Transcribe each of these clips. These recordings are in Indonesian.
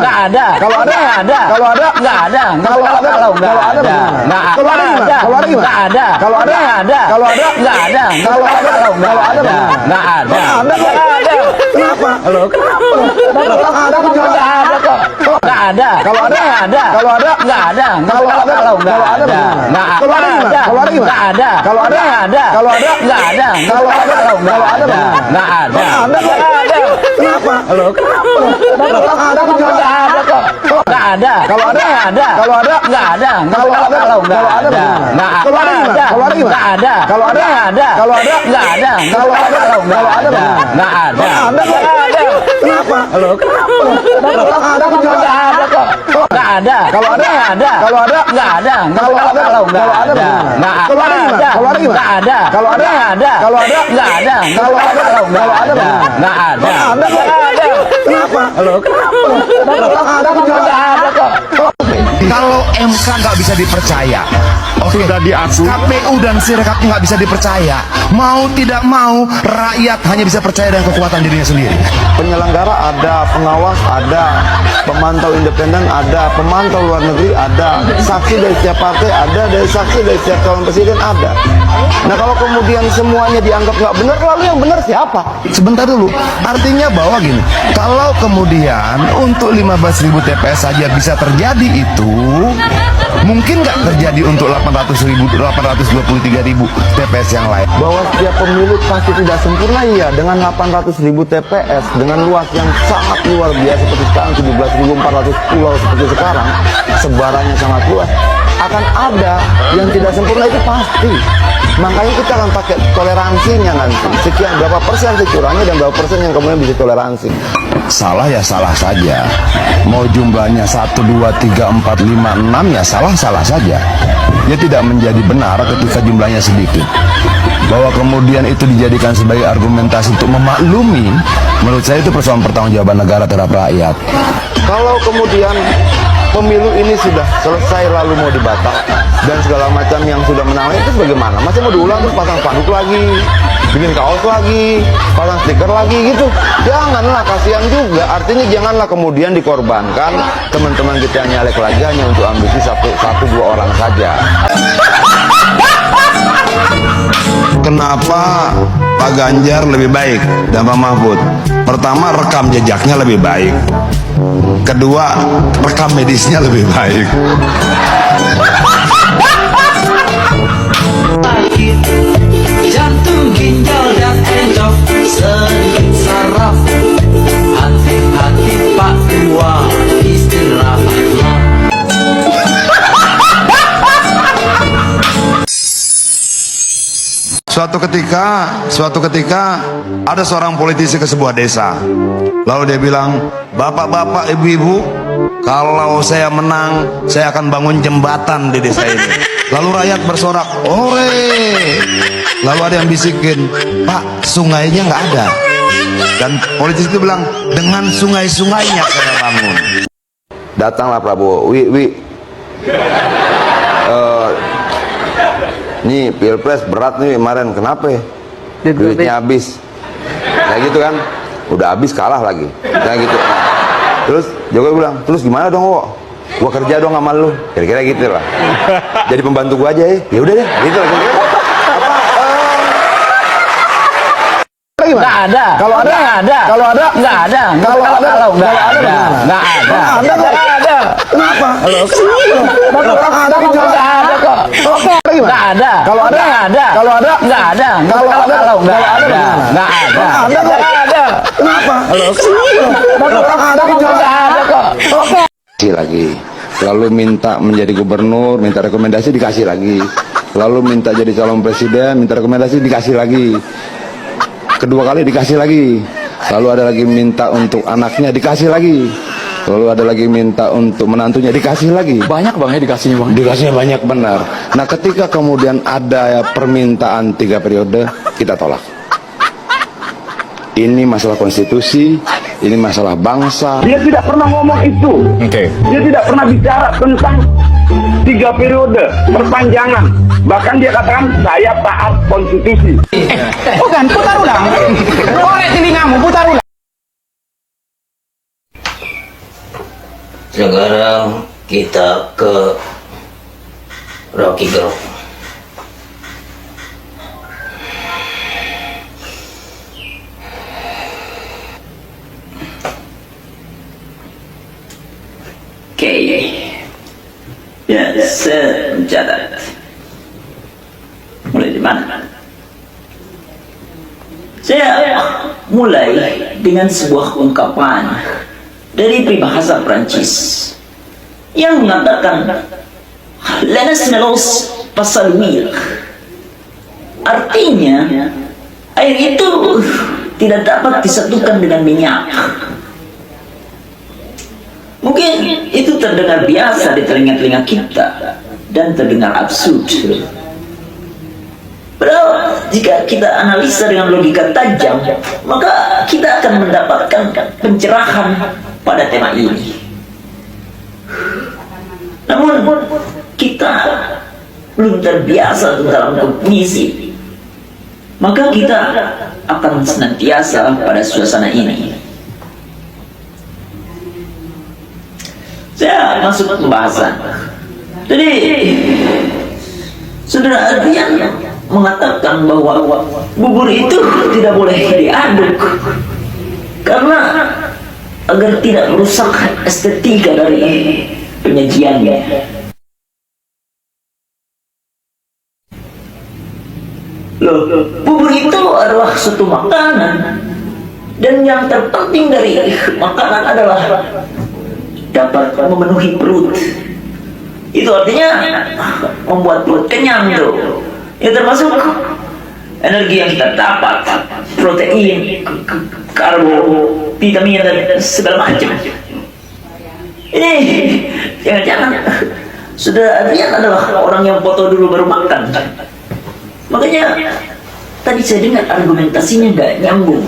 Nggak ada. Kalau ada, nggak ada. Kalau ada, Nggak ada. Kalau ada, Kalau nggak kalau ada, Nggak kalau ada gimana? Kalau ada gimana? Nggak ada. Kalau ada, Nggak ada. kalau ada, Nggak ada. Kalau ada, Kalau kalau ada, Nggak ada. Nggak ada. Kenapa? Loh, kenapa? Ada Nggak ada kok. Nggak ada. Kalau ada, Nggak ada. kalau ada, Nggak ada. Kalau ada, Kalau nggak kalau ada, ada. Nggak kalau ada gimana? ada. Kalau ada gimana? Nggak ada. Kalau ada, Nggak ada. kalau ada, Nggak ada. kalau ada, Nggak kalau ada, Nggak ada. Nggak ada. Kenapa? Loh, kenapa? Nggak ada kok. Nggak ada. Kalau ada, Nggak ada. kalau ada, Nggak ada. kalau ada, Nggak kalau ada, Nggak kalau ada gimana? Kalau ada gimana? Nggak ada. Kalau ada, Nggak ada. kalau ada, Nggak ada. kalau ada, Nggak kalau ada, Nggak ada. Nggak ada. Kenapa? Loh, kenapa? Nggak ada kok. Nggak ada. Kalau ada, Nggak ada. kalau ada, Nggak ada. kalau ada, Nggak kalau ada, Nggak kalau ada gimana? Kalau ada gimana? Nggak ada. Kalau ada, Nggak ada. kalau ada, Nggak ada. kalau ada, Nggak ada. Nggak ada. Nggak ada. Kenapa? Loh, kenapa? Nggak ada kok. Kalau MK nggak bisa dipercaya, Sudah diakui. KPU dan Sirekap nggak bisa dipercaya. Mau tidak mau, rakyat hanya bisa percaya dengan kekuatan dirinya sendiri. Penyelenggara ada, pengawas ada, pemantau independen ada, pemantau luar negeri ada, saksi dari setiap partai ada, dari saksi dari setiap calon presiden ada. Nah kalau kemudian semuanya dianggap nggak benar, lalu yang benar siapa? Sebentar dulu, artinya bahwa gini, kalau kemudian untuk 15.000 TPS saja bisa terjadi itu, mungkin nggak terjadi untuk 823.000 TPS yang lain. Bahwa setiap pemilu pasti tidak sempurna, iya. Dengan 800.000 TPS, dengan luas yang sangat luar biasa seperti sekarang, 17.400 pulau seperti sekarang, sebarannya sangat luas, akan ada yang tidak sempurna, itu pasti. Makanya kita akan pakai toleransinya nanti. Sekian berapa persen sekurangnya dan berapa persen yang kemudian bisa toleransi. Salah ya salah saja. Mau jumlahnya 1, 2, 3, 4, 5, 6 ya salah-salah saja. Dia tidak menjadi benar ketika jumlahnya sedikit. Bahwa kemudian itu dijadikan sebagai argumentasi untuk memaklumi, menurut saya itu persoalan pertanggungjawaban negara terhadap rakyat. Kalau kemudian pemilu ini sudah selesai lalu mau dibatalkan dan segala macam yang sudah menang itu bagaimana? Masih mau diulang terus pasang spanduk lagi, bikin kaos lagi, pasang stiker lagi gitu? Janganlah, kasihan juga. Artinya janganlah kemudian dikorbankan teman-teman kita yang nyalek lagi hanya untuk ambisi satu dua orang saja. Kenapa Pak Ganjar lebih baik dan Pak Mahfud? Pertama, rekam jejaknya lebih baik. Kedua, rekam medisnya lebih baik. Jantung, ginjal, dan endof sedikit saraf. Hati-hati Pak Tua, istirahatlah. Suatu ketika ada seorang politisi ke sebuah desa. Lalu dia bilang, "Bapak-bapak, ibu-ibu, kalau saya menang, saya akan bangun jembatan di desa ini." Lalu rakyat bersorak, "Ore!" Lalu ada yang bisikin, "Pak, sungainya nggak ada." Dan politisi itu bilang, "Dengan sungai-sungainya saya bangun." Datanglah Prabowo, nih pilpres berat nih kemarin, kenapa ya? Duitnya habis, kayak gitu kan, udah habis kalah lagi, kayak gitu. Terus Jokowi bilang, terus gimana dong, Wo? Gua kerja dong sama lu, kira-kira gitu lah. Jadi pembantu gua aja ya, ya udah deh, gitu lah. Nggak ada. Kalau ada, Nggak ada. kalau ada, Nggak ada. kalau ada, Nggak ada. nggak ada. Nggak ada. Nggak ada. Kenapa? Loh, nggak ada kok. Nggak ada. Kalau ada, Nggak ada. kalau ada, Nggak ada. kalau ada, Nggak ada. Nggak ada. Nggak ada. Kenapa? Loh, nggak ada kok. Kasih lagi, lalu minta menjadi gubernur, minta rekomendasi, dikasih lagi, lalu minta jadi calon presiden, minta rekomendasi, dikasih lagi, kedua kali dikasih lagi, lalu ada lagi minta untuk anaknya, dikasih lagi, lalu ada lagi minta untuk menantunya, dikasih lagi. Banyak bang ya dikasihnya bang. Dikasihnya banyak benar. Nah ketika kemudian ada permintaan 3 periode, kita tolak. Ini masalah konstitusi, ini masalah bangsa. Dia tidak pernah ngomong itu. Dia tidak pernah bicara tentang 3 periode perpanjangan. Bahkan dia katakan saya taat konstitusi. Bukan, putar ulang. Korek telingamu, putar ulang. Sekarang kita ke Rocky Gerung. Oke. Ya, saya mencatat. Mulai di mana? Saya mulai dengan sebuah ungkapan dari peribahasa Prancis yang mengatakan Lenes melos pasal mil. Artinya air itu tidak dapat disatukan dengan minyak. Mungkin itu terdengar biasa di telinga-telinga kita dan terdengar absurd. Padahal jika kita analisa dengan logika tajam, maka kita akan mendapatkan pencerahan pada tema ini. Namun kita belum terbiasa dalam kognisi, maka kita akan senantiasa pada suasana ini. Saya masuk ke pembahasan. Jadi Saudara Adrian mengatakan bahwa bubur itu tidak boleh diaduk karena agar tidak merusak estetika dari penyajiannya. Loh, bubur itu adalah suatu makanan, dan yang terpenting dari makanan adalah dapat memenuhi perut. Itu artinya membuat perut kenyang tuh. Ya termasuk energi yang kita dapat, protein, karbo, vitamin dan segala macam. Ini jangan-jangan Saudara Adrian adalah orang yang foto dulu baru makan. Makanya tadi saya dengar argumentasinya nggak nyambung.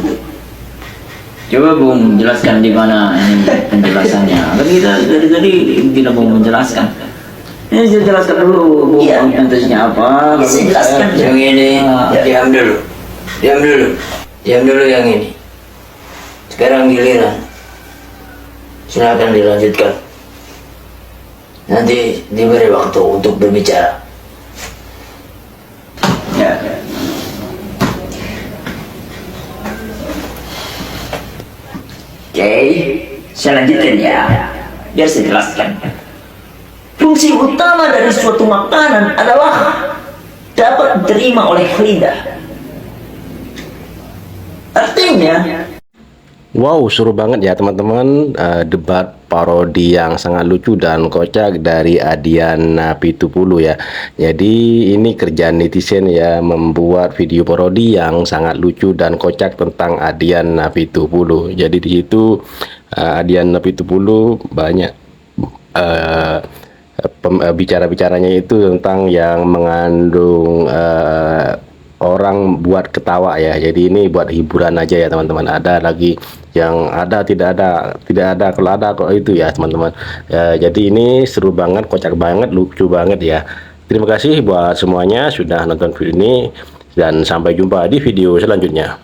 Coba Bung jelaskan di mana ini penjelasannya. Kan kita dari tadi tidak mau menjelaskan. Ini saya jelaskan dulu Bung, Iya. argumentasinya apa. Ya, saya jelaskan. Yang ini diam dulu, diam dulu yang ini. Sekarang giliran. Silakan dilanjutkan. Nanti diberi waktu untuk berbicara. Ya. Oke, saya lanjutkan ya, biar saya jelaskan. Fungsi utama dari suatu makanan adalah dapat diterima oleh lidah. Artinya, Wow, seru banget ya teman-teman, debat parodi yang sangat lucu dan kocak dari Adian Pitupulu ya. Jadi ini kerjaan netizen ya, membuat video parodi yang sangat lucu dan kocak tentang Adian Pitupulu. Jadi di situ Adian Pitupulu banyak bicara-bicaranya itu tentang yang mengandung orang buat ketawa ya. Jadi ini buat hiburan aja ya teman-teman. Ada lagi yang tidak ada kalau itu ya teman-teman. Jadi ini seru banget, kocak banget, lucu banget ya. Terima kasih buat semuanya sudah nonton video ini, dan sampai jumpa di video selanjutnya.